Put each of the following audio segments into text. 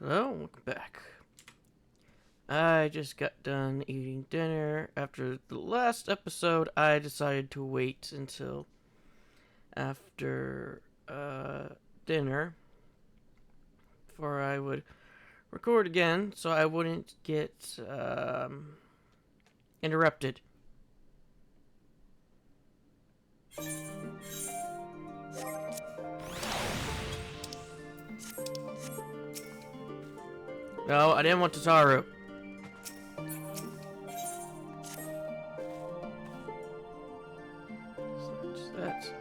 Hello, welcome back. I just got done eating dinner. After the last episode, I decided to wait until after dinner before I would record again so I wouldn't get interrupted. No, I didn't want Tataru. So that's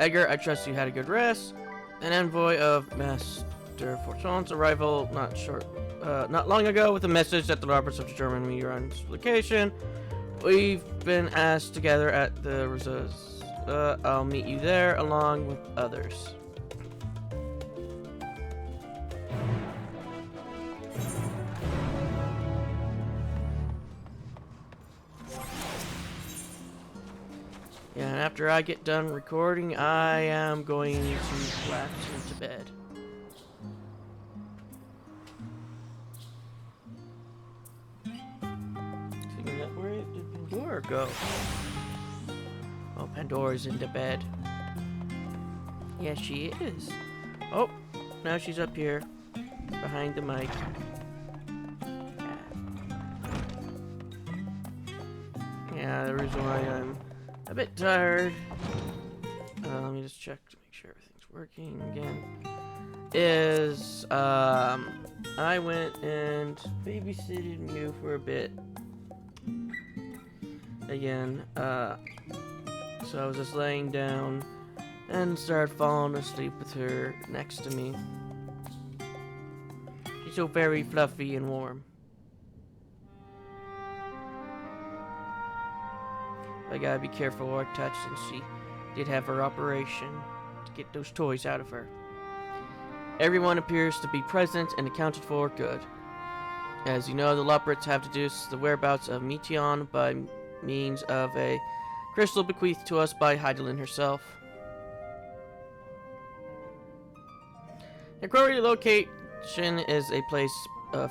Edgar, I trust you had a good rest. An envoy of Master Fortune's arrival not long ago with a message that the Roberts have determined we are on this location. We've been asked to gather at the reserves. I'll meet you there along with others. Yeah, and after I get done recording, I am going to collapse into bed. Where did Pandora go? Oh, Pandora's into bed. Yeah, she is. Oh, now she's up here, behind the mic. Yeah, the reason why I'm a bit tired, let me just check to make sure everything's working again, is, I went and babysitted Mew for a bit. Again, so I was just laying down and started falling asleep with her next to me. She's so very fluffy and warm. I gotta be careful what I touch since she did have her operation to get those toys out of her. Everyone appears to be present and accounted for good. As you know, the Loprits have deduced the whereabouts of Meteon by means of a crystal bequeathed to us by Heidelin herself. The quarry location is a place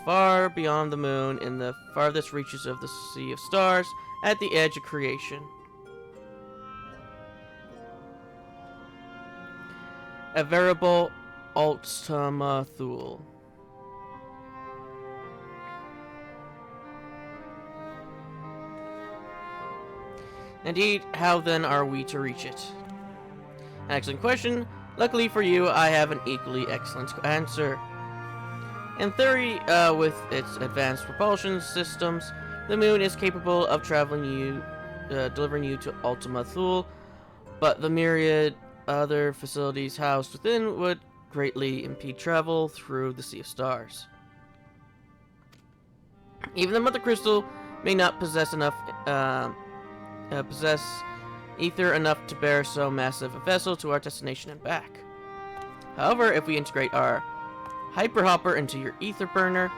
far beyond the moon in the farthest reaches of the Sea of Stars at the edge of creation. A veritable Ultima Thule. Indeed, how then are we to reach it? An excellent question. Luckily for you, I have an equally excellent answer. In theory, with its advanced propulsion systems, the moon is capable of delivering you to Ultima Thule, but the myriad other facilities housed within would greatly impede travel through the Sea of Stars. Even the Mother Crystal may not possess ether enough to bear so massive a vessel to our destination and back. However, if we integrate our Hyper Hopper into your ether burner,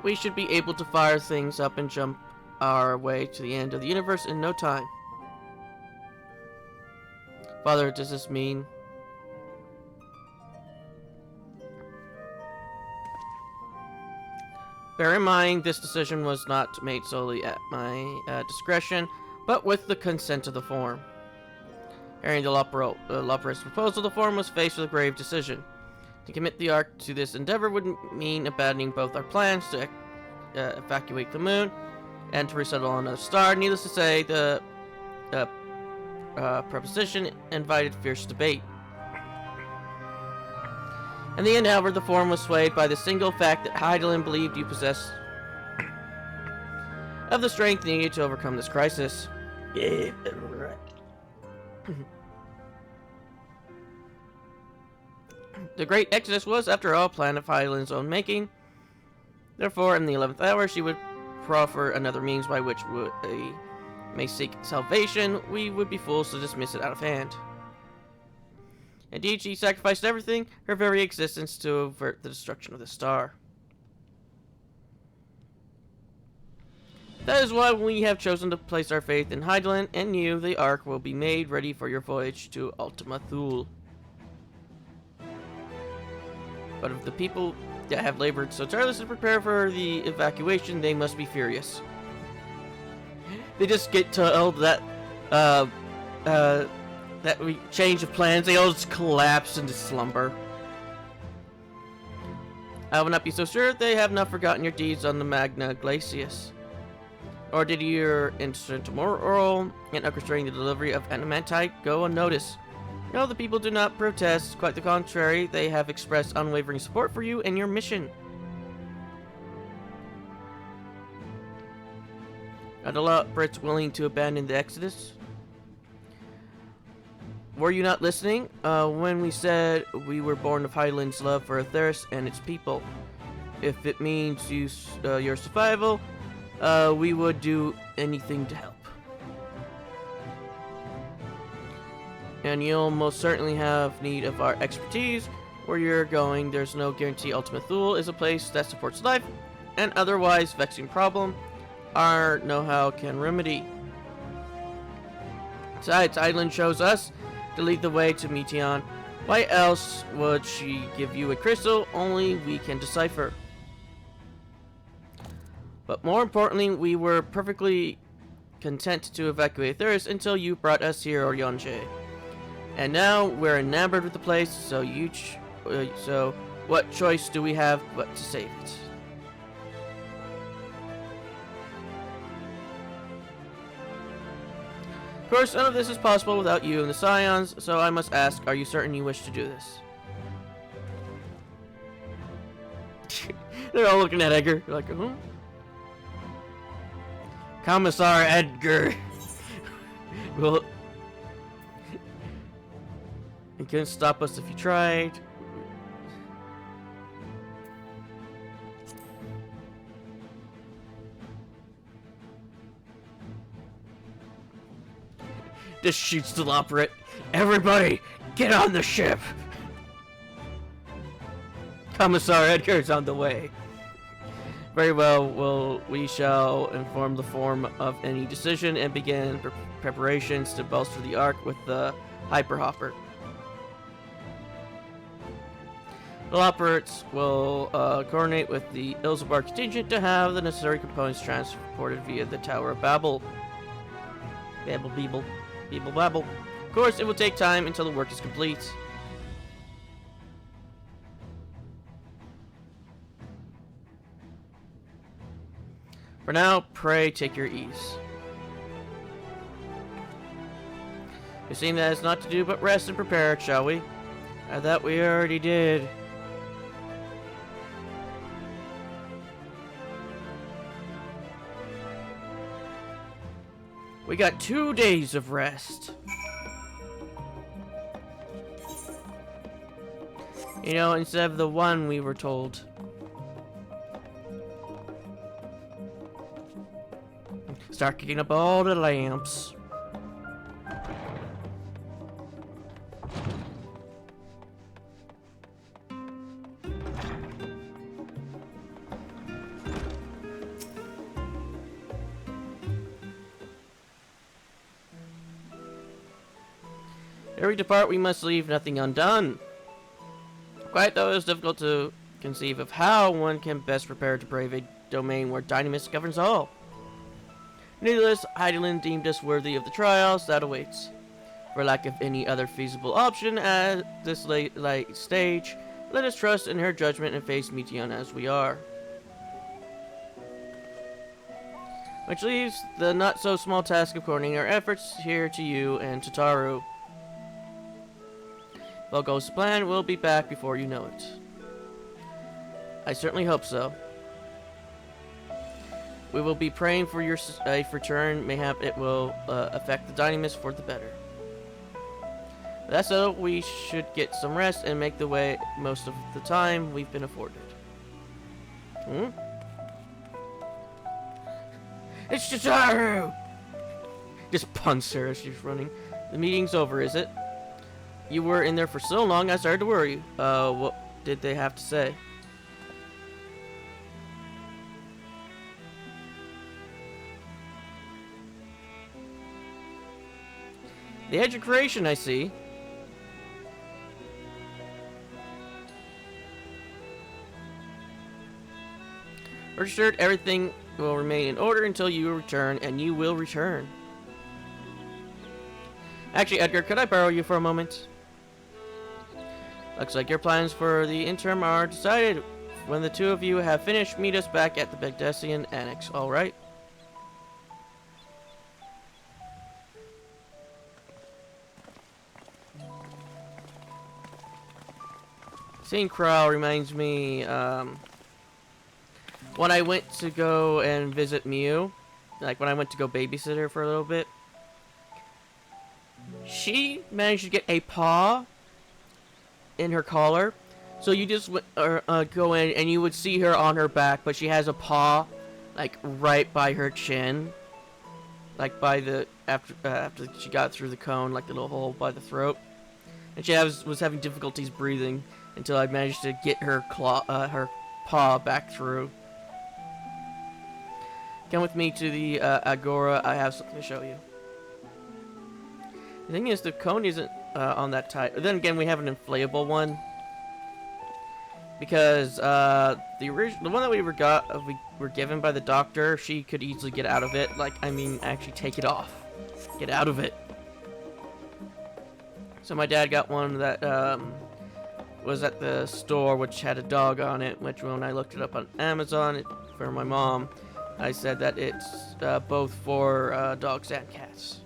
we should be able to fire things up and jump our way to the end of the universe in no time. Father, does this mean... Bear in mind, this decision was not made solely at my discretion, but with the consent of the Forum. Hearing the Loprist's proposal, the Forum was faced with a grave decision. To commit the Ark to this endeavor would mean abandoning both our plans to evacuate the moon and to resettle on another star. Needless to say, the proposition invited fierce debate. In the end, however, the Forum was swayed by the single fact that Heidelin believed you possessed of the strength needed to overcome this crisis. Yeah, right. The Great Exodus was, after all, a plan of Heidelin's own making. Therefore, in the 11th hour, she would proffer another means by which we may seek salvation. We would be fools to dismiss it out of hand. Indeed, she sacrificed everything, her very existence, to avert the destruction of the star. That is why we have chosen to place our faith in Heidelin, and you, the Ark, will be made ready for your voyage to Ultima Thule. But of the people that have labored so tirelessly to prepare for the evacuation, they must be furious. They just get told that, that we change of plans. They all just collapse into slumber. I will not be so sure they have not forgotten your deeds on the Magna Glacius. Or did your instrumental in orchestrating the delivery of adamantite go unnoticed? No, the people do not protest. Quite the contrary, they have expressed unwavering support for you and your mission. Are the Brits willing to abandon the Exodus? Were you not listening when we said we were born of Highland's love for Earth and its people? If it means your survival, we would do anything to help. And you'll most certainly have need of our expertise. Where you're going, there's no guarantee Ultima Thule is a place that supports life, and otherwise vexing problem our know-how can remedy. Besides, Island shows us to lead the way to Meteon. Why else would she give you a crystal only we can decipher? But more importantly, we were perfectly content to evacuate Thurs until you brought us here, Oryonje. And now we're enamored with the place, so what choice do we have but to save it? Of course, none of this is possible without you and the Scions, so I must ask, are you certain you wish to do this? They're all looking at Edgar, like, huh? Commissar Edgar. Well, you couldn't stop us if you tried. This shoots the operate. Everybody, get on the ship. Commissar Edgar's on the way. Very well, we shall inform the form of any decision and begin preparations to bolster the Ark with the Hyperhopper. The operates will coordinate with the Ilzabar contingent to have the necessary components transported via the Tower of Babel. Babel. Of course, it will take time until the work is complete. For now, pray take your ease. It seems that it's not to do but rest and prepare, shall we? That we already did. We got 2 days of rest. You know, instead of the one we were told. Start kicking up all the lamps. Ere we depart, we must leave nothing undone. Quite though it is difficult to conceive of how one can best prepare to brave a domain where Dynamis governs all. Nevertheless, Heidelin deemed us worthy of the trials that awaits. For lack of any other feasible option at this late stage, let us trust in her judgment and face Meteon as we are. Which leaves the not-so-small task of coordinating our efforts here to you and to Taru. If all goes to plan, we'll be back before you know it. I certainly hope so. We will be praying for your safe return. Mayhap it will affect the Dynamis for the better. That's so. We should get some rest and make the way most of the time we've been afforded. It's Jataru! Just punts her as she's running. The meeting's over, is it? You were in there for so long, I started to worry. What did they have to say? The Edge of Creation, I see. Rest assured, everything will remain in order until you return, and you will return. Actually, Edgar, could I borrow you for a moment? Looks like your plans for the interim are decided. When the two of you have finished, meet us back at the Bagdessian Annex, alright? Seeing Crow reminds me, when I went to go and visit Mew, like when I went to go babysit her for a little bit, she managed to get a paw in her collar. So you just go in and you would see her on her back, but she has a paw like right by her chin, like by the after she got through the cone, like the little hole by the throat, and she was having difficulties breathing until I managed to get her her paw back through. Come with me to the Agora. I have something to show you. The thing is, the cone isn't on that tight. Then again, we have an inflatable one. Because the one that we were given by the doctor, she could easily get out of it. Like, I mean, actually take it off. Get out of it. So my dad got one that was at the store, which had a dog on it. Which when I looked it up on Amazon for my mom, I said that it's both for dogs and cats.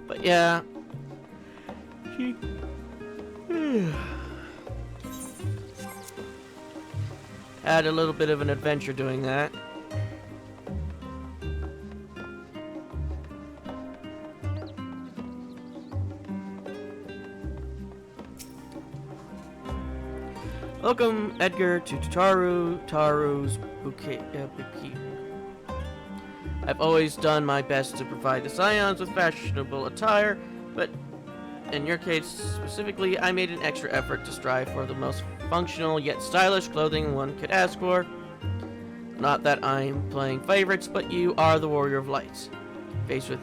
But yeah, she had a little bit of an adventure doing that. Welcome, Edgar, to Taru's bouquet. I've always done my best to provide the Scions with fashionable attire, but in your case specifically, I made an extra effort to strive for the most functional yet stylish clothing one could ask for. Not that I'm playing favorites, but you are the Warrior of Lights. Faced with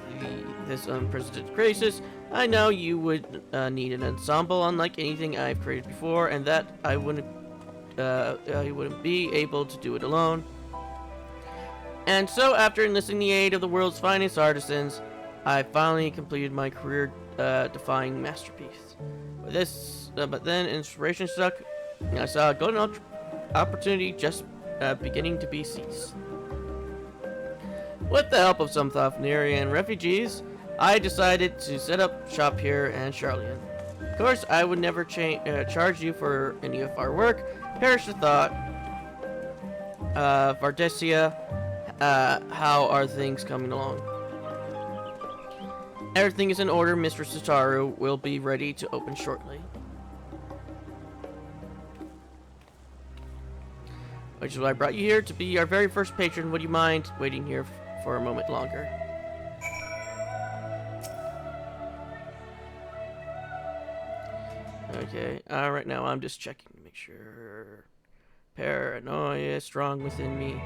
this unprecedented crisis, I know you would need an ensemble unlike anything I've created before, and that I wouldn't be able to do it alone. And so, after enlisting the aid of the world's finest artisans, I finally completed my career-defying masterpiece. But then inspiration struck, and I saw a golden opportunity just beginning to be seized. With the help of some Thofnerian refugees, I decided to set up shop here in Charlian. Of course, I would never charge you for any of our work. Perish the thought. Vardessia, how are things coming along? Everything is in order. Mistress Sataru will be ready to open shortly. Which is why I brought you here, to be our very first patron. Would you mind waiting here for a moment longer? Okay, right now I'm just checking to make sure. Paranoia is strong within me.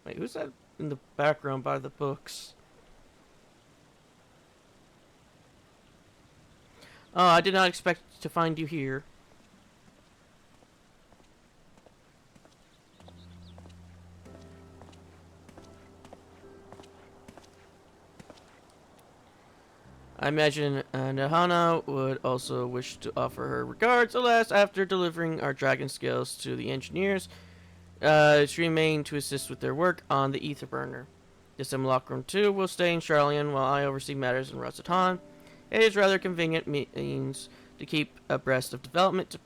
Wait, who's that in the background by the books? Oh, I did not expect to find you here. I imagine Nahana would also wish to offer her regards. Alas, after delivering our dragon scales to the engineers, she remained to assist with their work on the ether burner. The simulacrum too will stay in Charlian while I oversee matters in Rasatan. It is rather convenient means to keep abreast of development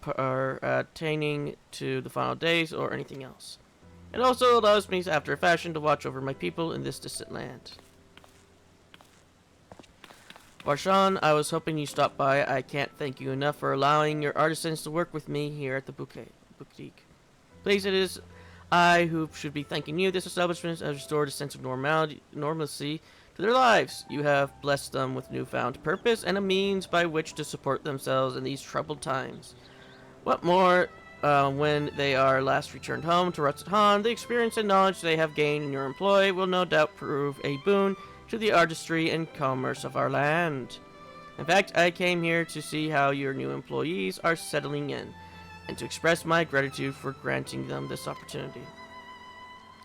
pertaining to the final days or anything else. It also allows me, after a fashion, to watch over my people in this distant land. Barshan, I was hoping you stopped by. I can't thank you enough for allowing your artisans to work with me here at the boutique. Please, it is I who should be thanking you. This establishment has restored a sense of normalcy to for their lives. You have blessed them with newfound purpose and a means by which to support themselves in these troubled times. What more, when they are last returned home to Rusted Han, the experience and knowledge they have gained in your employ will no doubt prove a boon to the artistry and commerce of our land. In fact, I came here to see how your new employees are settling in, and to express my gratitude for granting them this opportunity.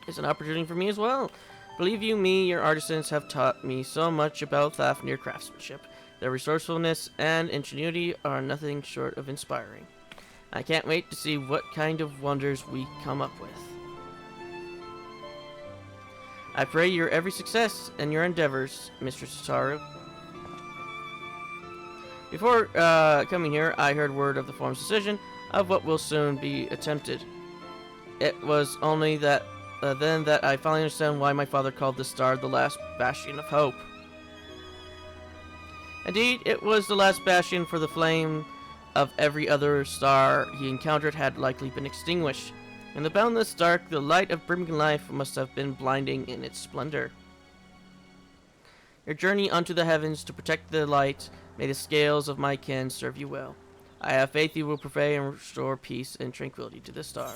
It's an opportunity for me as well. Believe you me, your artisans have taught me so much about Fafnir craftsmanship. Their resourcefulness and ingenuity are nothing short of inspiring. I can't wait to see what kind of wonders we come up with. I pray your every success in your endeavors, Mistress Tataru. Before coming here, I heard word of the form's decision of what will soon be attempted. It was only that then that I finally understand why my father called this star the last bastion of hope. Indeed, it was the last bastion, for the flame of every other star he encountered had likely been extinguished. In the boundless dark, the light of brimming life must have been blinding in its splendor. Your journey unto the heavens to protect the light, may the scales of my kin serve you well. I have faith you will prevail and restore peace and tranquility to this star.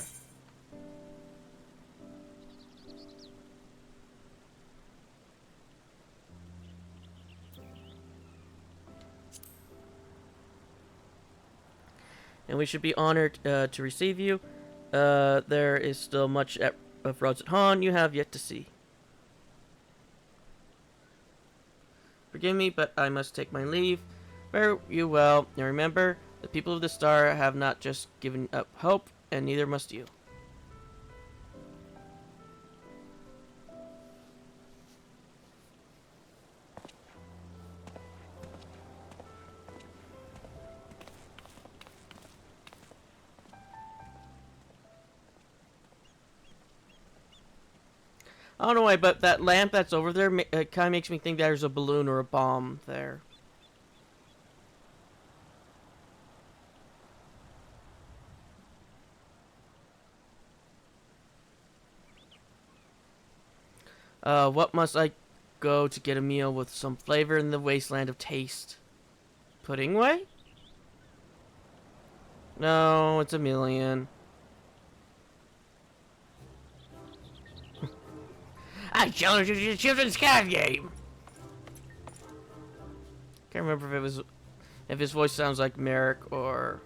And we should be honored to receive you. There is still much of Rusted Han you have yet to see. Forgive me, but I must take my leave. Fare you well, and remember, the people of the star have not just given up hope, and neither must you. I don't know why, but that lamp that's over there kind of makes me think there's a balloon or a bomb there. What must I go to get a meal with some flavor in the wasteland of taste? Pudding way? No, it's a million. I challenge you to a children's card game. Can't remember if his voice sounds like Merrick or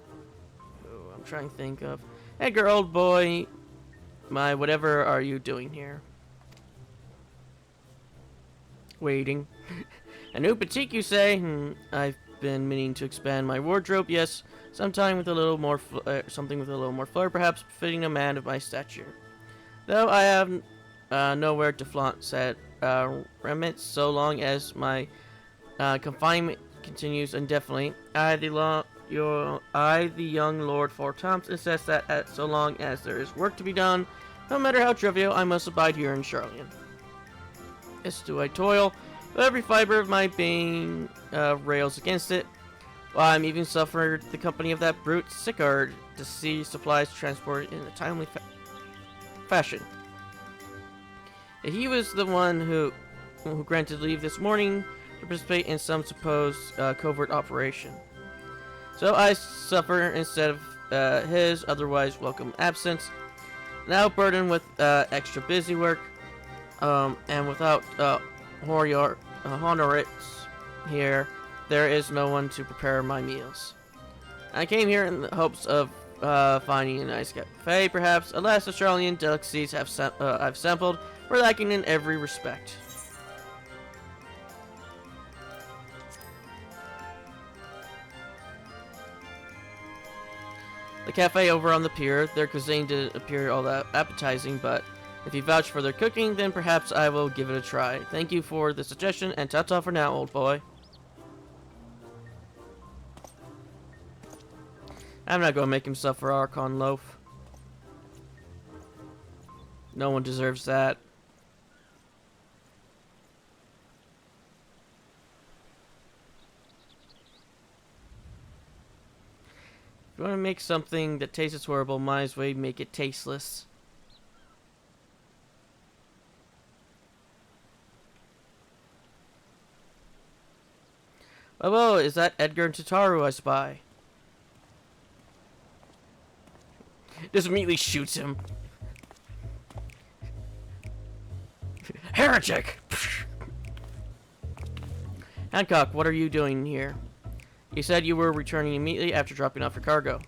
who I'm trying to think of. Edgar, old boy, my whatever are you doing here? Waiting. A new boutique, you say? I've been meaning to expand my wardrobe. Yes, something with a little more flair, perhaps befitting a man of my stature. Though I have nowhere to flaunt said remnants so long as my confinement continues indefinitely. I, the young Lord Four Toms, insist that so long as there is work to be done, no matter how trivial, I must abide here in Charlian. Yes, do I toil, but every fiber of my being rails against it. While I'm even suffered the company of that brute Sickard to see supplies transported in a timely fashion. He was the one who granted leave this morning to participate in some supposed covert operation. So I suffer instead of his otherwise welcome absence. Now burdened with extra busy work, and without honorates here, there is no one to prepare my meals. I came here in the hopes of finding a nice cafe, perhaps. Alas, the Charlian delicacies I've sampled were lacking in every respect. The cafe over on the pier, their cuisine didn't appear all that appetizing, but if you vouch for their cooking, then perhaps I will give it a try. Thank you for the suggestion, and ta-ta for now, old boy. I'm not going to make him suffer Archon loaf. No one deserves that. If you want to make something that tastes horrible, might as well make it tasteless. Oh, is that Edgar and Tataru I spy? Just immediately shoots him. Heretic! Hancock, what are you doing here? You said you were returning immediately after dropping off your cargo.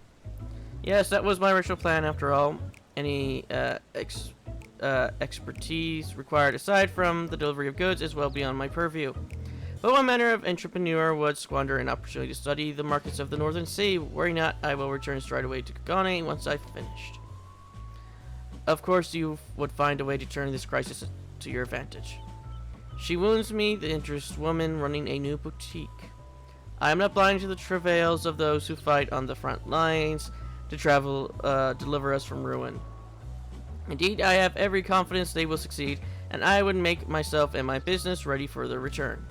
Yes, that was my original plan after all. Any expertise required aside from the delivery of goods is well beyond my purview. But what manner of entrepreneur would squander an opportunity to study the markets of the Northern Sea? Worry not, I will return straight away to Kagane once I've finished. Of course you would find a way to turn this crisis to your advantage. She wounds me, the interested woman running a new boutique. I am not blind to the travails of those who fight on the front lines to deliver us from ruin. Indeed, I have every confidence they will succeed, and I would make myself and my business ready for their return.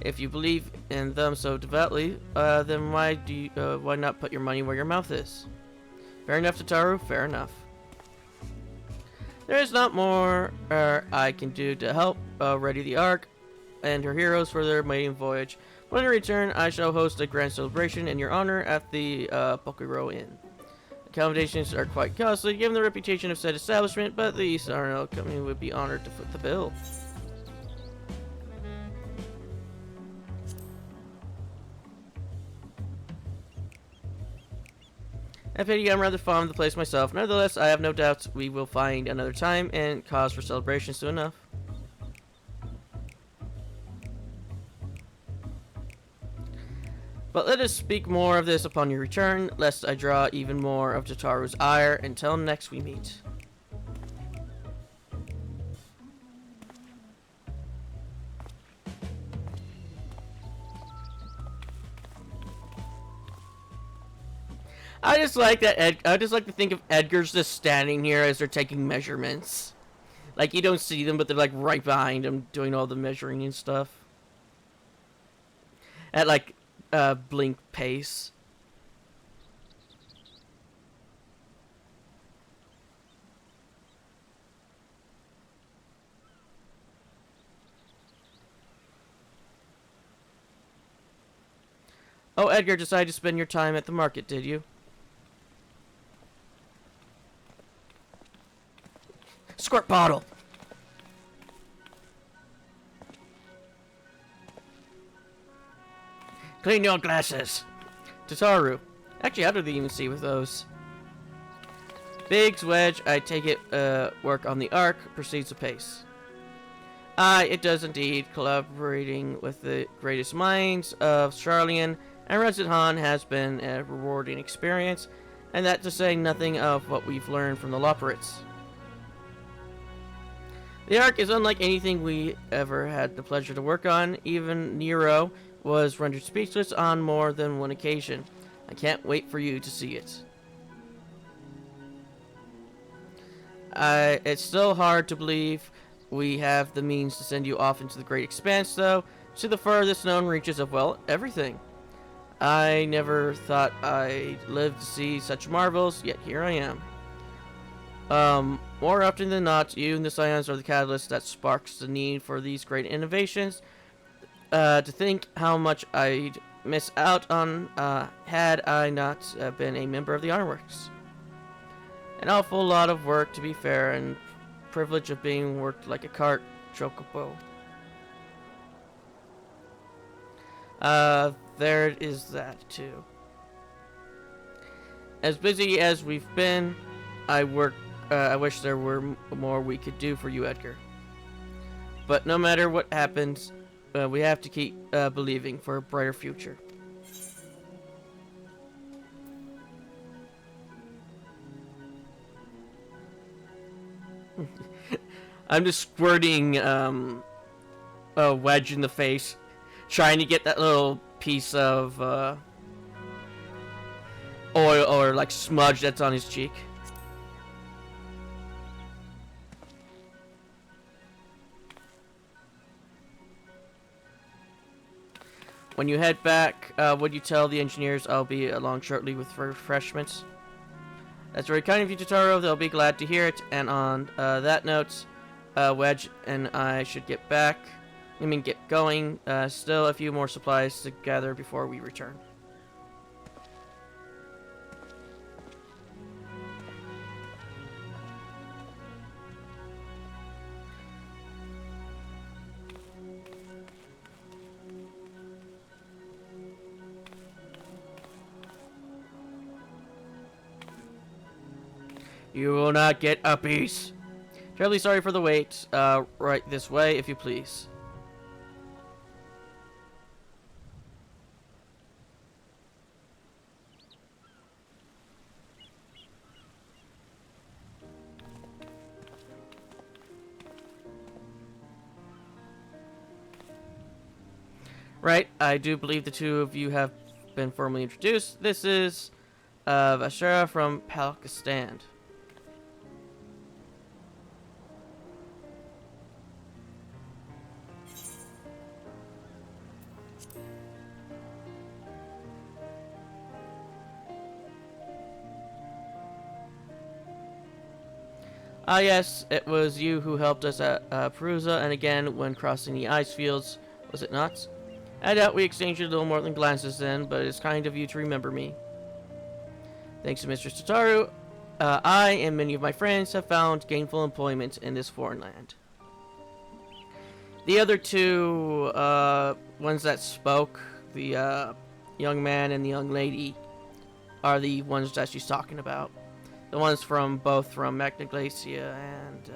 If you believe in them so devoutly, then why not put your money where your mouth is? Fair enough, Tataru, fair enough. There is not more I can do to help ready the Ark and her heroes for their maiden voyage. But in return, I shall host a grand celebration in your honor at the Pokero Inn. Accommodations are quite costly, given the reputation of said establishment, but the East Arno Company would be honored to foot the bill. I pity I'm rather fond of the place myself. Nevertheless, I have no doubts we will find another time and cause for celebrations soon enough. But let us speak more of this upon your return, lest I draw even more of Tataru's ire until next we meet. I just like that. I just like to think of Edgar's just standing here as they're taking measurements. Like you don't see them, but they're like right behind him doing all the measuring and stuff. At like blink pace. Oh, Edgar decided to spend your time at the market, did you? Squirt bottle! Clean your glasses! Tataru. Actually, how do they even see with those? Biggs, Wedge, I take it, work on the Ark, proceeds apace. Aye, it does indeed. Collaborating with the greatest minds of Charlian and Resident Han has been a rewarding experience, and that to say nothing of what we've learned from the Loporits. The Ark is unlike anything we ever had the pleasure to work on. Even Nero was rendered speechless on more than one occasion. I can't wait for you to see it. It's still hard to believe we have the means to send you off into the great expanse, though, to the furthest known reaches of, well, everything. I never thought I'd live to see such marvels, yet here I am. More often than not, you and the Scions are the catalyst that sparks the need for these great innovations. To think how much I'd miss out on had I not been a member of the Ironworks. An awful lot of work, to be fair, and privilege of being worked like a cart chocobo. There is that too. As busy as we've been, I wish there were more we could do for you, Edgar. But no matter what happens, we have to keep believing for a brighter future. I'm just squirting a Wedge in the face, trying to get that little piece of oil or like smudge that's on his cheek. When you head back, would you tell the engineers I'll be along shortly with refreshments? That's very kind of you, Totoro. They'll be glad to hear it. And on that note, Wedge and I should get back. Get going. Still a few more supplies to gather before we return. You will not get a piece. Terribly sorry for the wait. Right this way, if you please. Right, I do believe the two of you have been formally introduced. This is Vashera from Pakistan. Ah yes, it was you who helped us at Perusa and again when crossing the ice fields, was it not? I doubt we exchanged a little more than glances then, but it's kind of you to remember me. Thanks to Mr. Tataru, I and many of my friends have found gainful employment in this foreign land. The other two ones that spoke, the young man and the young lady, are the ones that she's talking about. The ones both from Magna Glacia and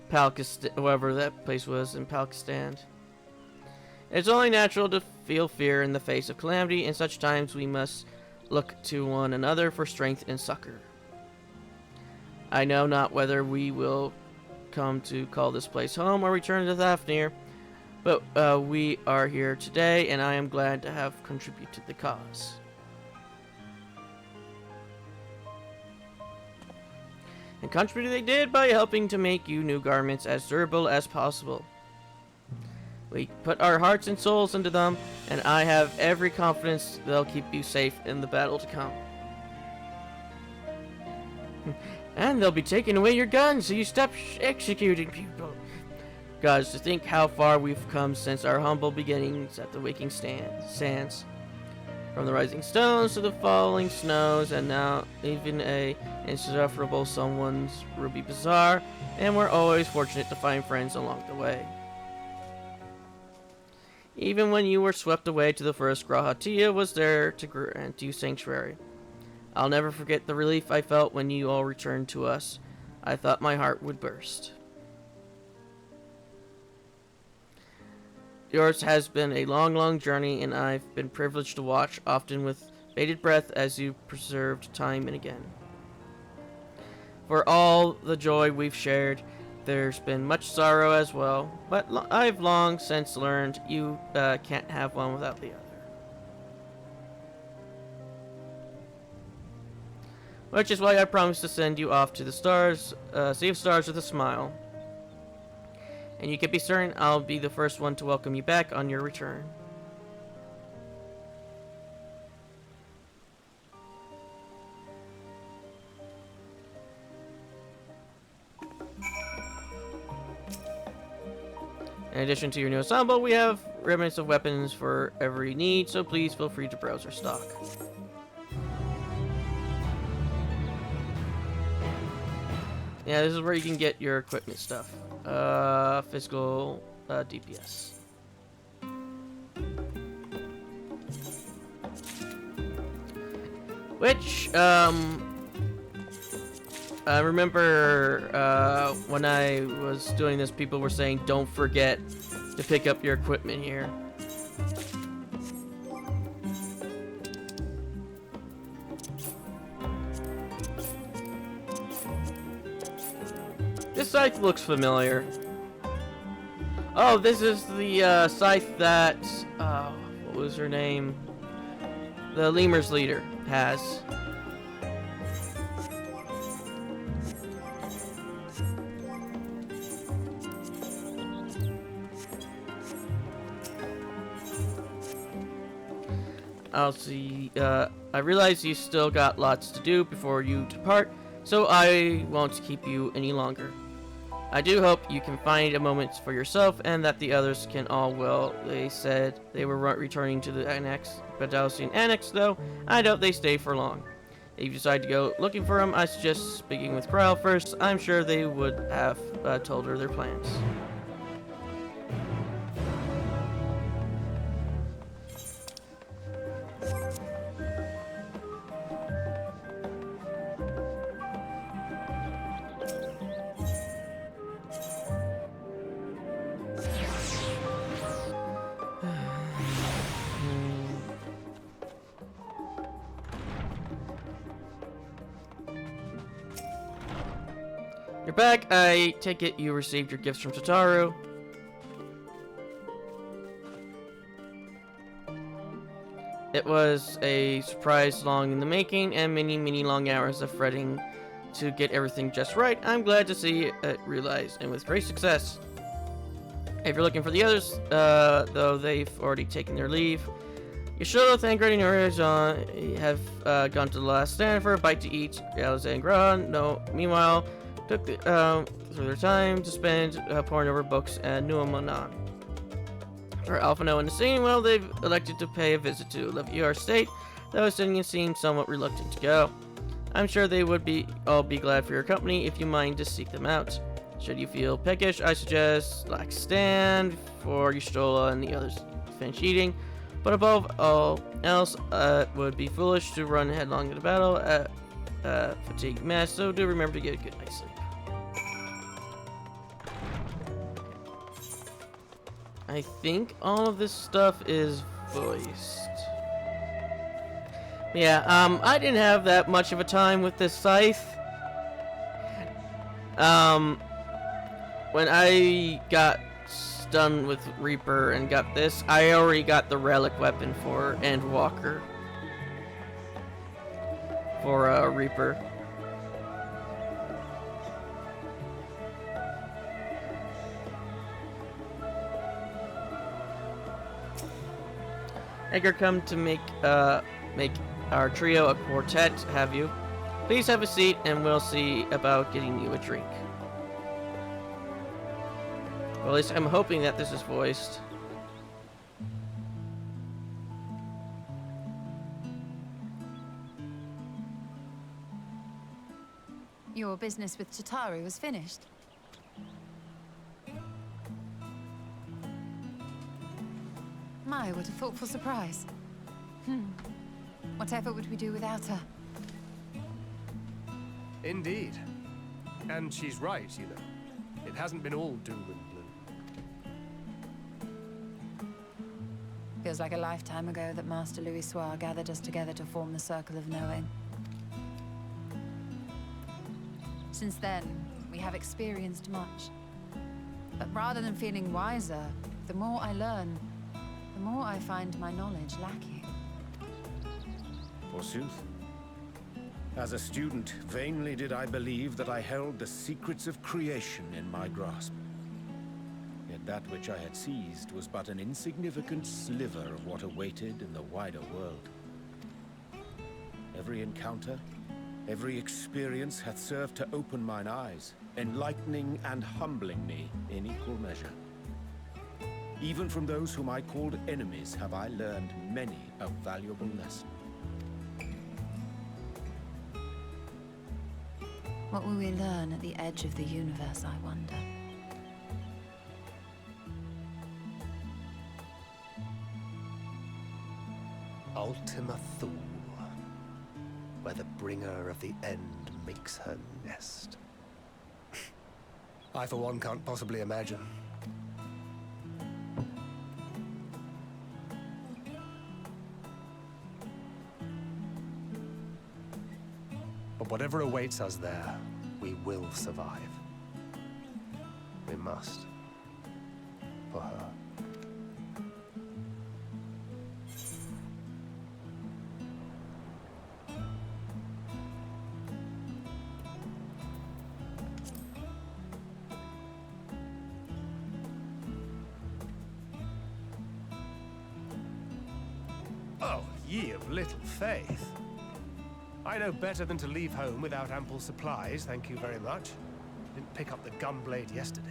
Pakistan, wherever that place was in Pakistan. It's only natural to feel fear in the face of calamity. In such times we must look to one another for strength and succor. I know not whether we will come to call this place home or return to Thafnir, but we are here today and I am glad to have contributed to the cause. And contributed they did by helping to make you new garments as durable as possible. We put our hearts and souls into them, and I have every confidence they'll keep you safe in the battle to come. And they'll be taking away your guns so you stop executing people. Gods, to think how far we've come since our humble beginnings at the waking sands. From the rising stones to the falling snows, and now even a insufferable someone's Ruby Bazaar, and we're always fortunate to find friends along the way. Even when you were swept away to the first, Grahatia was there to grant you sanctuary. I'll never forget the relief I felt when you all returned to us. I thought my heart would burst. Yours has been a long, long journey, and I've been privileged to watch, often with bated breath, as you preserved time and again. For all the joy we've shared, there's been much sorrow as well, but I've long since learned you can't have one without the other. Which is why I promised to send you off to the stars, Sea of Stars with a smile. And you can be certain I'll be the first one to welcome you back on your return. In addition to your new ensemble, we have remnants of weapons for every need, so please feel free to browse our stock. Yeah, this is where you can get your equipment stuff. Physical DPS. Which, I remember when I was doing this, people were saying, don't forget to pick up your equipment here. This scythe looks familiar. Oh, this is the scythe that, what was her name? The Lemur's leader has. I'll see. I realize you still got lots to do before you depart, so I won't keep you any longer. I do hope you can find a moment for yourself and that the others can all well. They said they were returning to the annex, Badalsian Annex, though I doubt they stay for long. If you decide to go looking for him, I suggest speaking with Krile first. I'm sure they would have told her their plans. You're back. I take it you received your gifts from Tataru. It was a surprise long in the making and many long hours of fretting to get everything just right. I'm glad to see it realized and with great success. If you're looking for the others, though they've already taken their leave, Yashoda, Thancred, and Urijan have gone to the last stand for a bite to eat. Alice and Grahan, no. Meanwhile, took through their time to spend poring over books and Nuamanon. For Alphino and Nassim, well, they've elected to pay a visit to Leviar State, though Sinian seemed somewhat reluctant to go. I'm sure they would all be glad for your company if you mind to seek them out. Should you feel peckish, I suggest lax stand for Y'shtola and the others finish eating, but above all else, it would be foolish to run headlong into battle at fatigued mess, so do remember to get a good night's sleep. I think all of this stuff is voiced. Yeah, I didn't have that much of a time with this scythe. When I got done with Reaper and got this, I already got the relic weapon for Endwalker. For Reaper. Edgar, come to make our trio a quartet, have you? Please have a seat and we'll see about getting you a drink. Well, at least I'm hoping that this is voiced. Your business with Tataru was finished. My, what a thoughtful surprise. Whatever would we do without her? Indeed. And she's right, you know. It hasn't been all doom and gloom. Feels like a lifetime ago that Master Louis Soir gathered us together to form the Circle of Knowing. Since then, we have experienced much. But rather than feeling wiser, the more I learn, the more I find my knowledge lacking. Forsooth. As a student, vainly did I believe that I held the secrets of creation in my grasp. Yet that which I had seized was but an insignificant sliver of what awaited in the wider world. Every encounter, every experience hath served to open mine eyes, enlightening and humbling me in equal measure. Even from those whom I called enemies have I learned many a valuable lesson. What will we learn at the edge of the universe, I wonder? Ultima Thule, where the bringer of the end makes her nest. I, for one, can't possibly imagine. But whatever awaits us there, we will survive. We must. For her. Oh, ye of little faith. I know better than to leave home without ample supplies, thank you very much. Didn't pick up the gun blade yesterday.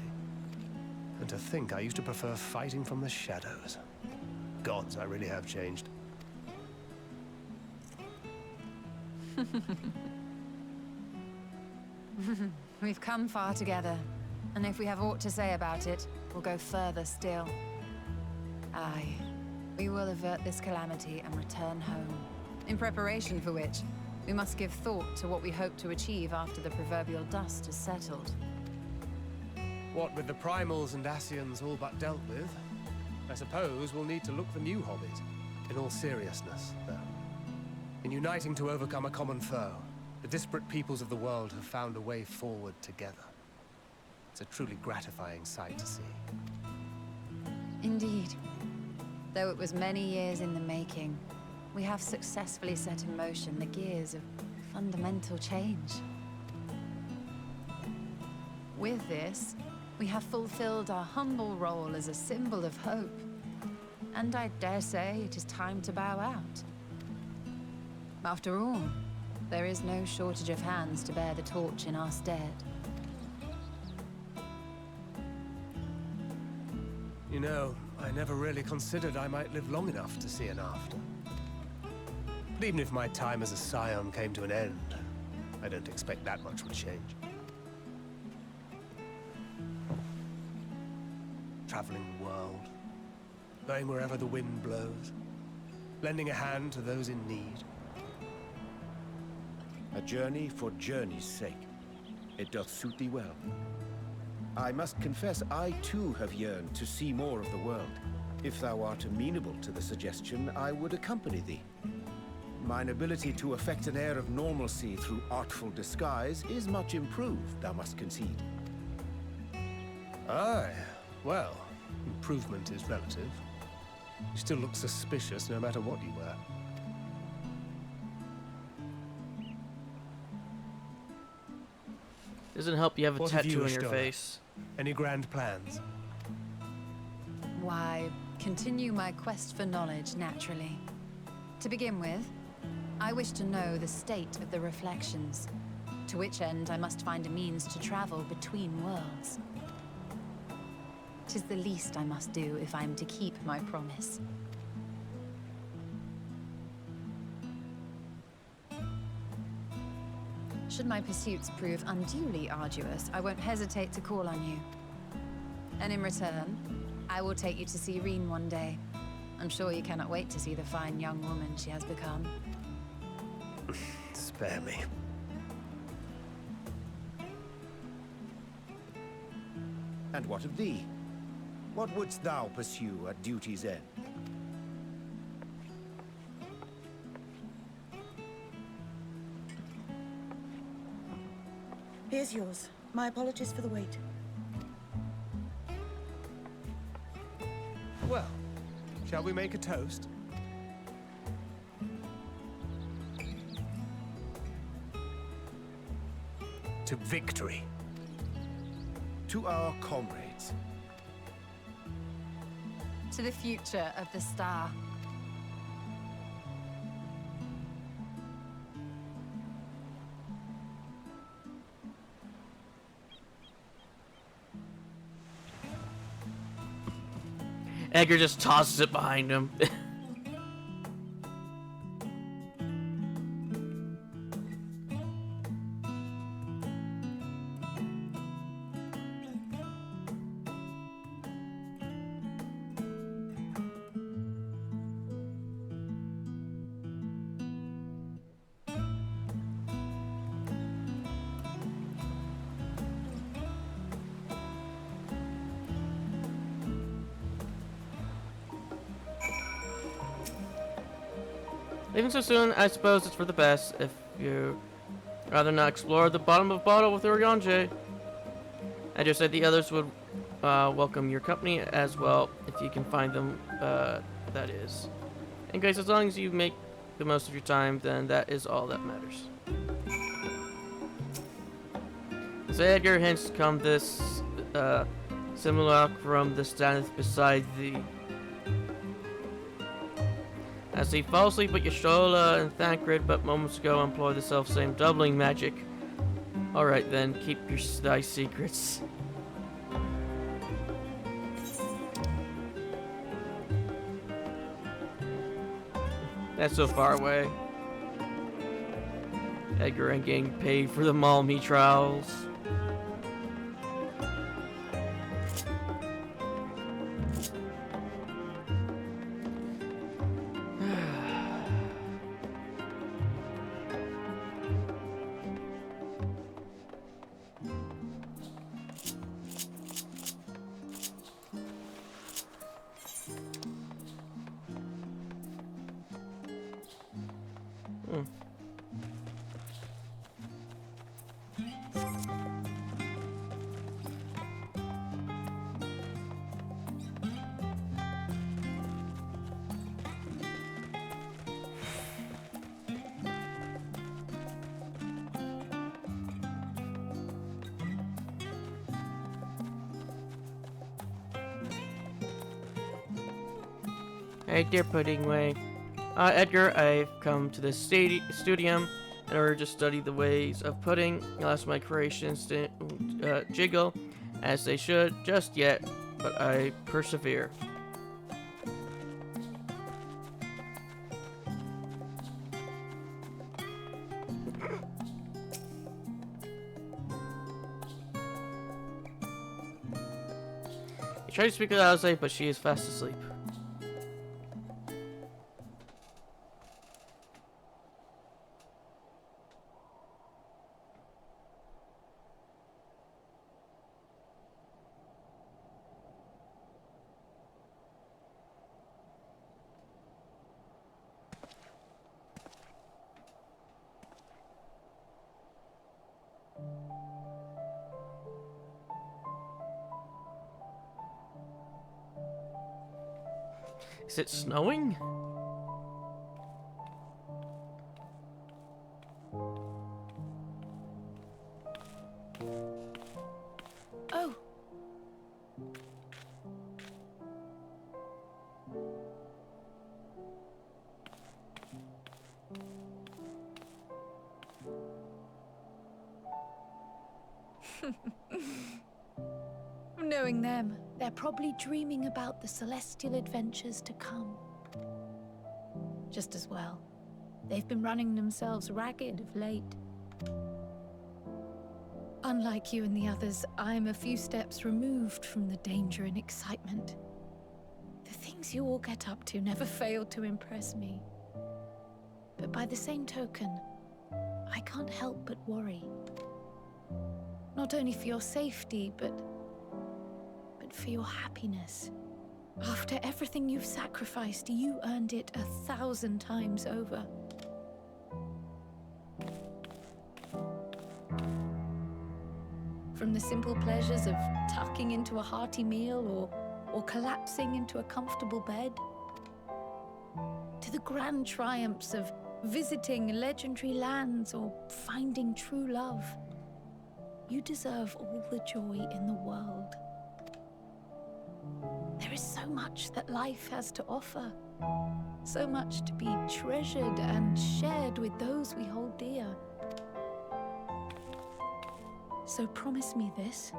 And to think I used to prefer fighting from the shadows. Gods, I really have changed. We've come far together, and if we have aught to say about it, we'll go further still. Aye, we will avert this calamity and return home. In preparation for which, we must give thought to what we hope to achieve after the proverbial dust has settled. What with the primals and Ascians all but dealt with, I suppose we'll need to look for new hobbies. In all seriousness, though. In uniting to overcome a common foe, the disparate peoples of the world have found a way forward together. It's a truly gratifying sight to see. Indeed. Though it was many years in the making, we have successfully set in motion the gears of fundamental change. With this, we have fulfilled our humble role as a symbol of hope. And I dare say it is time to bow out. After all, there is no shortage of hands to bear the torch in our stead. You know, I never really considered I might live long enough to see an after. But even if my time as a scion came to an end, I don't expect that much would change. Traveling the world, going wherever the wind blows, lending a hand to those in need. A journey for journey's sake. It doth suit thee well. I must confess, I too have yearned to see more of the world. If thou art amenable to the suggestion, I would accompany thee. Mine ability to affect an air of normalcy through artful disguise is much improved, thou must concede. Aye, well, improvement is relative. You still look suspicious no matter what you wear. Doesn't help you have a What have you tattoo on your done? face. Any grand plans? Why, continue my quest for knowledge, naturally. To begin with, I wish to know the state of the reflections, to which end I must find a means to travel between worlds. 'Tis the least I must do if I am to keep my promise. Should my pursuits prove unduly arduous, I won't hesitate to call on you. And in return, I will take you to see Reen one day. I'm sure you cannot wait to see the fine young woman she has become. Spare me. And what of thee? What wouldst thou pursue at duty's end? Here's yours. My apologies for the wait. Well, shall we make a toast? To victory. To our comrades. To the future of the star. Edgar just tosses it behind him. Leaving so soon, I suppose it's for the best if you rather not explore the bottom of bottle with Urianje. I just said the others would welcome your company as well if you can find them, that is. And guys, as long as you make the most of your time, then that is all that matters. So Edgar hence come this simulacrum that standeth beside thee. As he falls asleep, but Yashola and Thancred but moments ago employ the self-same doubling magic. Alright then, keep thy secrets. That's so far away. Edgar ain't getting paid for the Malmi trials. Hey, dear Puddingway. Edgar, I've come to this studium in order to study the ways of pudding. Unless my creations didn't jiggle as they should just yet, but I persevere. I try to speak with Alice, but she is fast asleep. Is it snowing? Oh. Knowing them, they're probably dreaming about the celestial adventures to come. Just as well. They've been running themselves ragged of late. Unlike you and the others, I'm a few steps removed from the danger and excitement. The things you all get up to never fail to impress me. But by the same token, I can't help but worry. Not only for your safety, but for your happiness. After everything you've sacrificed, you earned it 1,000 times over. From the simple pleasures of tucking into a hearty meal or collapsing into a comfortable bed, to the grand triumphs of visiting legendary lands or finding true love, you deserve all the joy in the world. There is so much that life has to offer, so much to be treasured and shared with those we hold dear. So promise me this.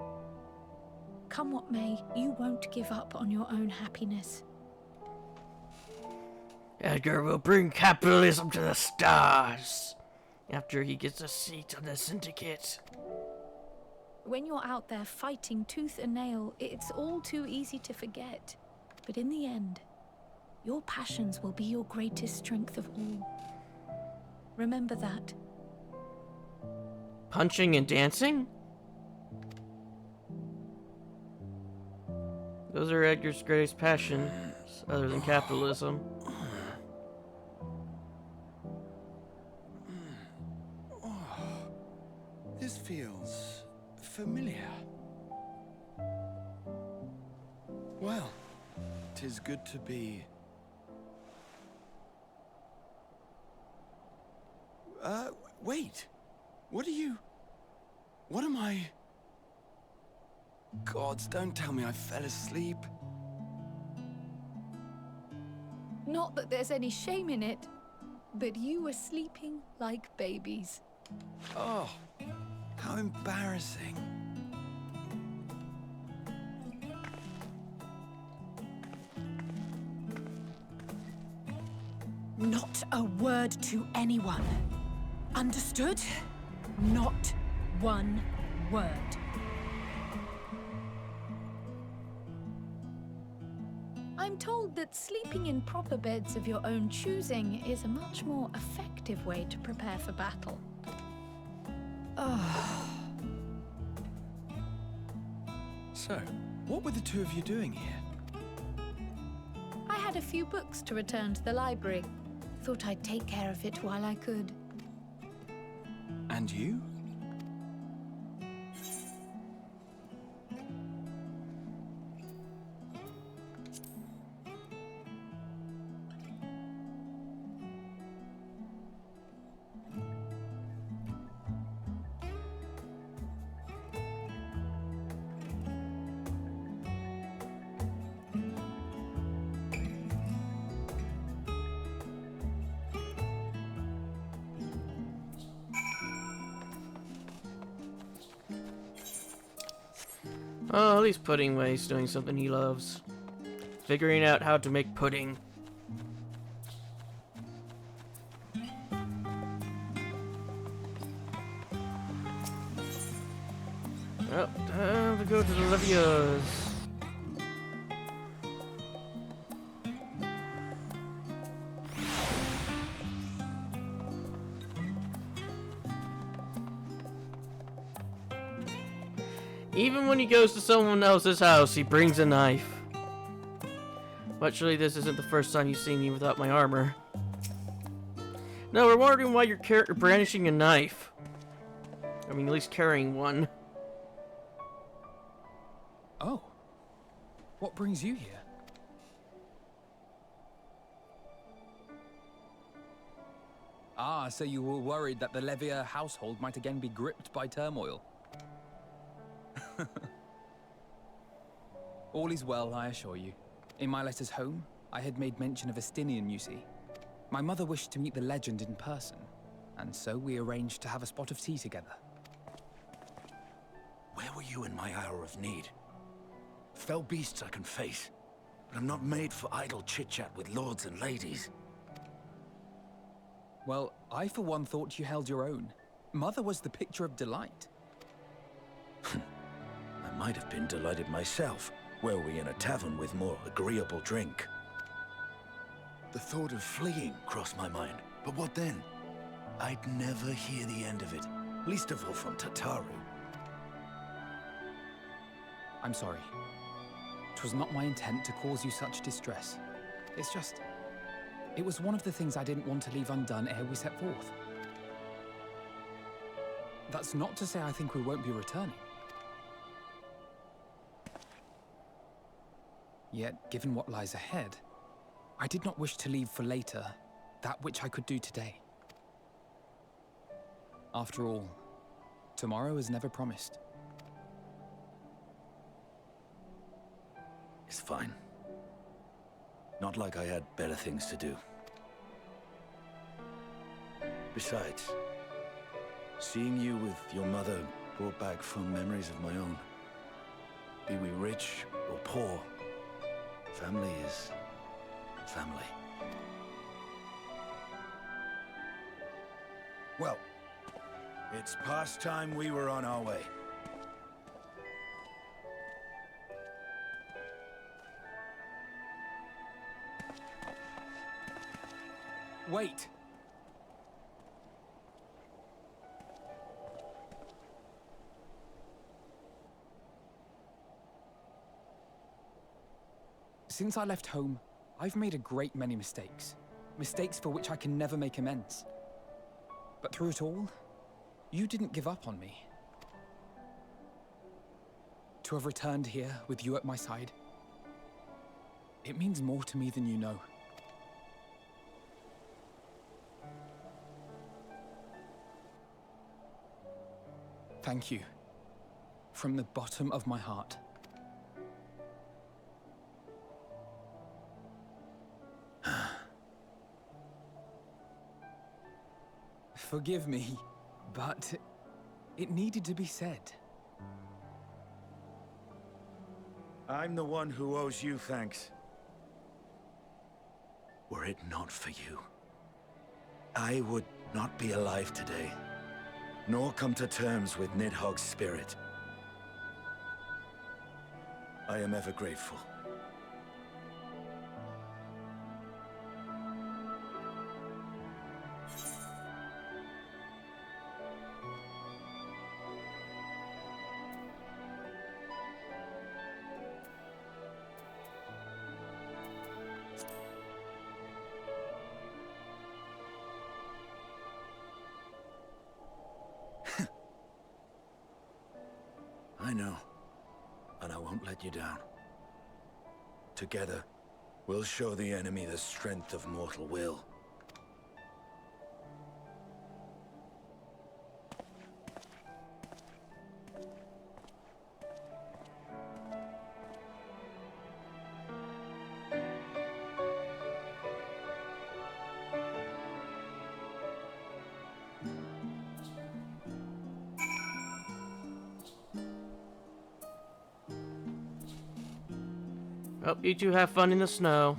Come what may, you won't give up on your own happiness. Edgar will bring capitalism to the stars after he gets a seat on the syndicate. When you're out there fighting tooth and nail, it's all too easy to forget. But in the end, your passions will be your greatest strength of all. Remember that. Punching and dancing? Those are Edgar's greatest passions, other than capitalism. This feels familiar. Well, 'tis good to be... wait. What am I... Gods, don't tell me I fell asleep. Not that there's any shame in it, but you were sleeping like babies. Oh, How embarrassing. Not a word to anyone. Understood? Not one word. I'm told that sleeping in proper beds of your own choosing is a much more effective way to prepare for battle. So, what were the two of you doing here? I had a few books to return to the library. Thought I'd take care of it while I could. And you? Oh, at least Pudding Way's doing something he loves. Figuring out how to make pudding. Oh, time to go to the Levias. Even when he goes to someone else's house, he brings a knife. Actually, this isn't the first time you've seen me without my armor. No, we're wondering why you're brandishing a knife. I mean, at least carrying one. Oh. What brings you here? Ah, so you were worried that the Levier household might again be gripped by turmoil. All is well, I assure you. In my letters home, I had made mention of Estinian, you see. My mother wished to meet the legend in person, and so we arranged to have a spot of tea together. Where were you in my hour of need? Fell beasts I can face, but I'm not made for idle chit-chat with lords and ladies. Well, I for one thought you held your own. Mother was the picture of delight. I might have been delighted myself, were we in a tavern with more agreeable drink. The thought of fleeing crossed my mind, but what then? I'd never hear the end of it, least of all from Tataru. I'm sorry. 'Twas not my intent to cause you such distress. It's just... it was one of the things I didn't want to leave undone ere we set forth. That's not to say I think we won't be returning. Yet, given what lies ahead, I did not wish to leave for later that which I could do today. After all, tomorrow is never promised. It's fine. Not like I had better things to do. Besides, seeing you with your mother brought back fond memories of my own. Be we rich or poor, family is family. Well, it's past time we were on our way. Wait! Since I left home, I've made a great many mistakes. Mistakes for which I can never make amends. But through it all, you didn't give up on me. To have returned here with you at my side, it means more to me than you know. Thank you. From the bottom of my heart. Forgive me, but It needed to be said. I'm the one who owes you thanks. Were it not for you, I would not be alive today, nor come to terms with Nidhogg's spirit. I am ever grateful. I know, and I won't let you down. Together, we'll show the enemy the strength of mortal will. Hope you two have fun in the snow.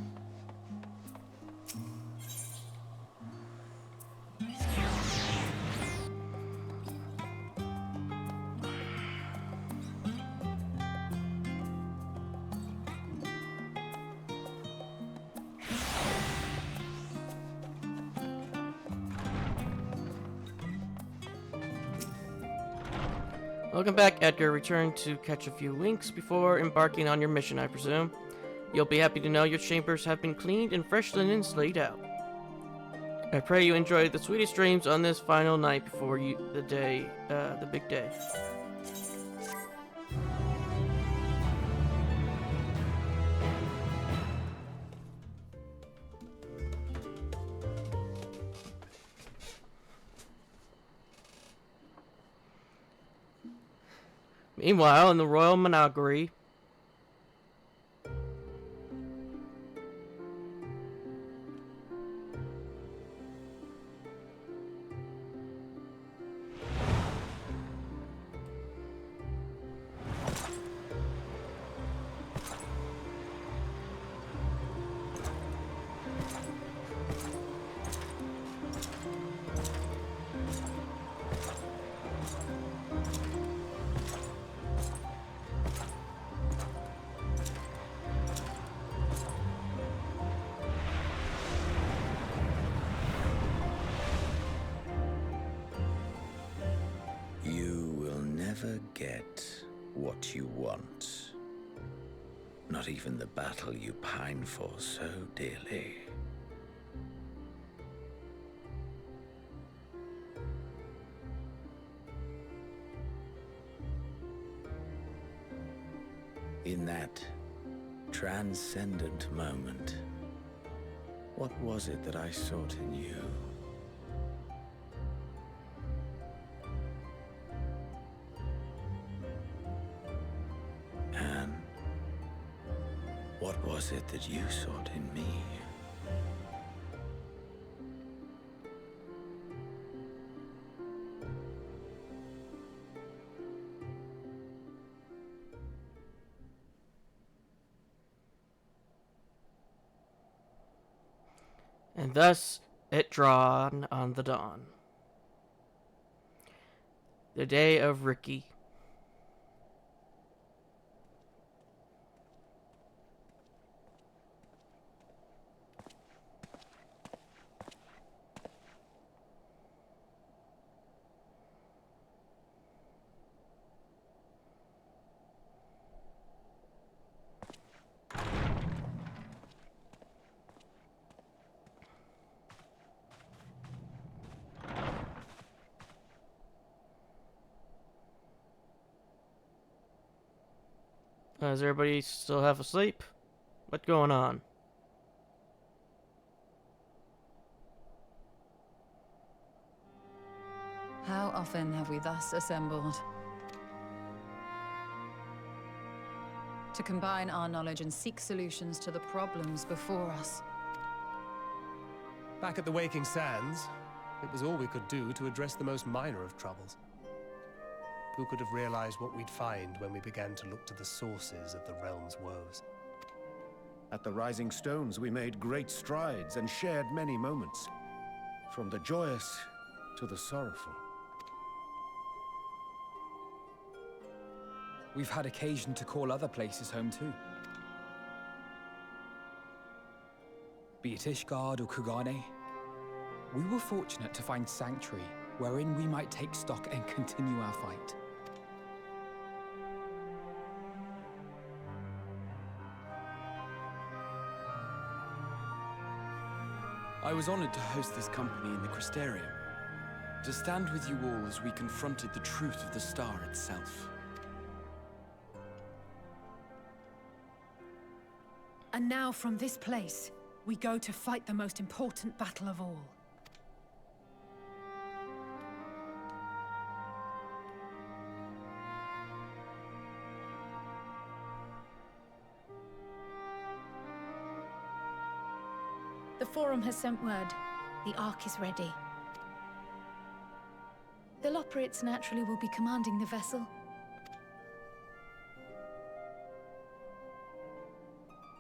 Welcome back, Edgar. Return to catch a few winks before embarking on your mission, I presume. You'll be happy to know your chambers have been cleaned and fresh linens laid out. I pray you enjoy the sweetest dreams on this final night before the big day. Meanwhile, in the royal menagerie, You will never get what you want. Not even the battle you pine for so dearly. In that transcendent moment, what was it that I sought in you? And what was it that you sought in me? and thus it drawn on the dawn. The day of Ricky. Is everybody still half asleep? What's going on? How often have we thus assembled? To combine our knowledge and seek solutions to the problems before us. Back at the Waking Sands, it was all we could do to address the most minor of troubles. Who could have realized what we'd find when we began to look to the sources of the realm's woes? At the Rising Stones, we made great strides and shared many moments, from the joyous to the sorrowful. We've had occasion to call other places home too. Be it Ishgard or Kugane, we were fortunate to find sanctuary wherein we might take stock and continue our fight. I was honored to host this company in the Crystarium, to stand with you all as we confronted the truth of the star itself. And now from this place, we go to fight the most important battle of all. The Forum has sent word. The Ark is ready. The Loporrits naturally will be commanding the vessel.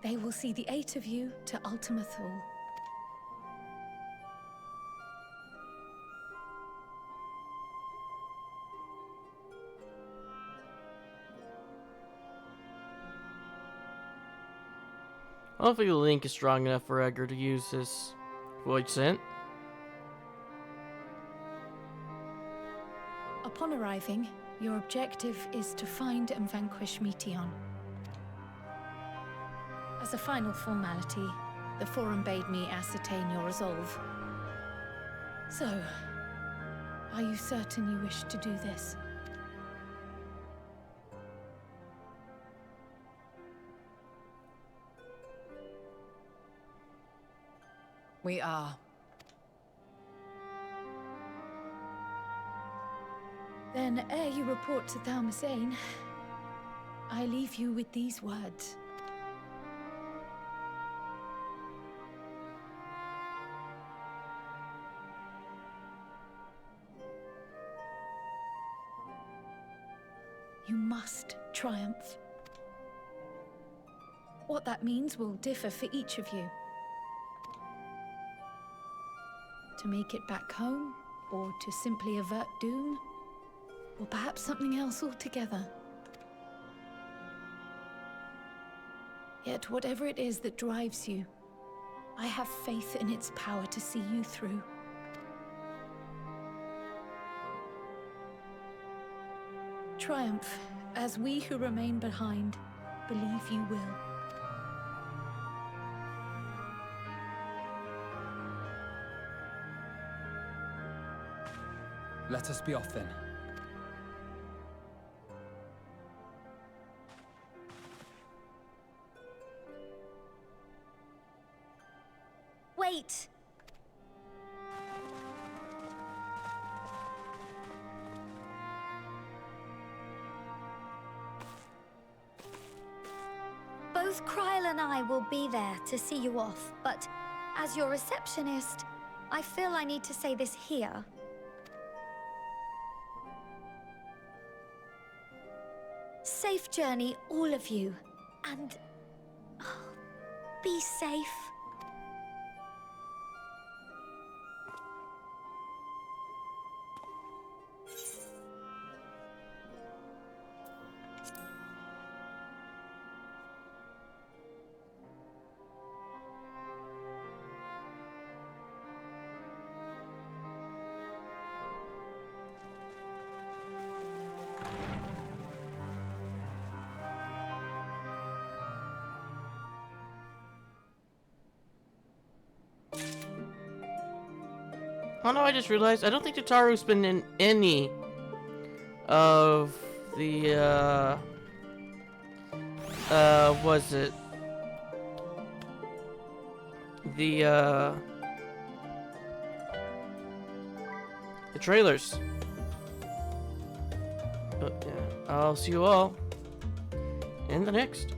They will see the 8 of you to Ultima Thule. Hopefully the link is strong enough for Edgar to use his void scent. Upon arriving, your objective is to find and vanquish Meteon. As a final formality, the Forum bade me ascertain your resolve. So, are you certain you wish to do this? We are. Then, ere you report to Thalmasane, I leave you with these words. You must triumph. What that means will differ for each of you. To make it back home, or to simply avert doom, or perhaps something else altogether. Yet whatever it is that drives you, I have faith in its power to see you through. Triumph, as we who remain behind believe you will. Let us be off then. Wait! Both Kryl and I will be there to see you off, but as your receptionist, I feel I need to say this here. Safe journey, all of you, and be safe. Oh no, I just realized I don't think Tataru's been in any of the was it the trailers. But yeah, I'll see you all in the next.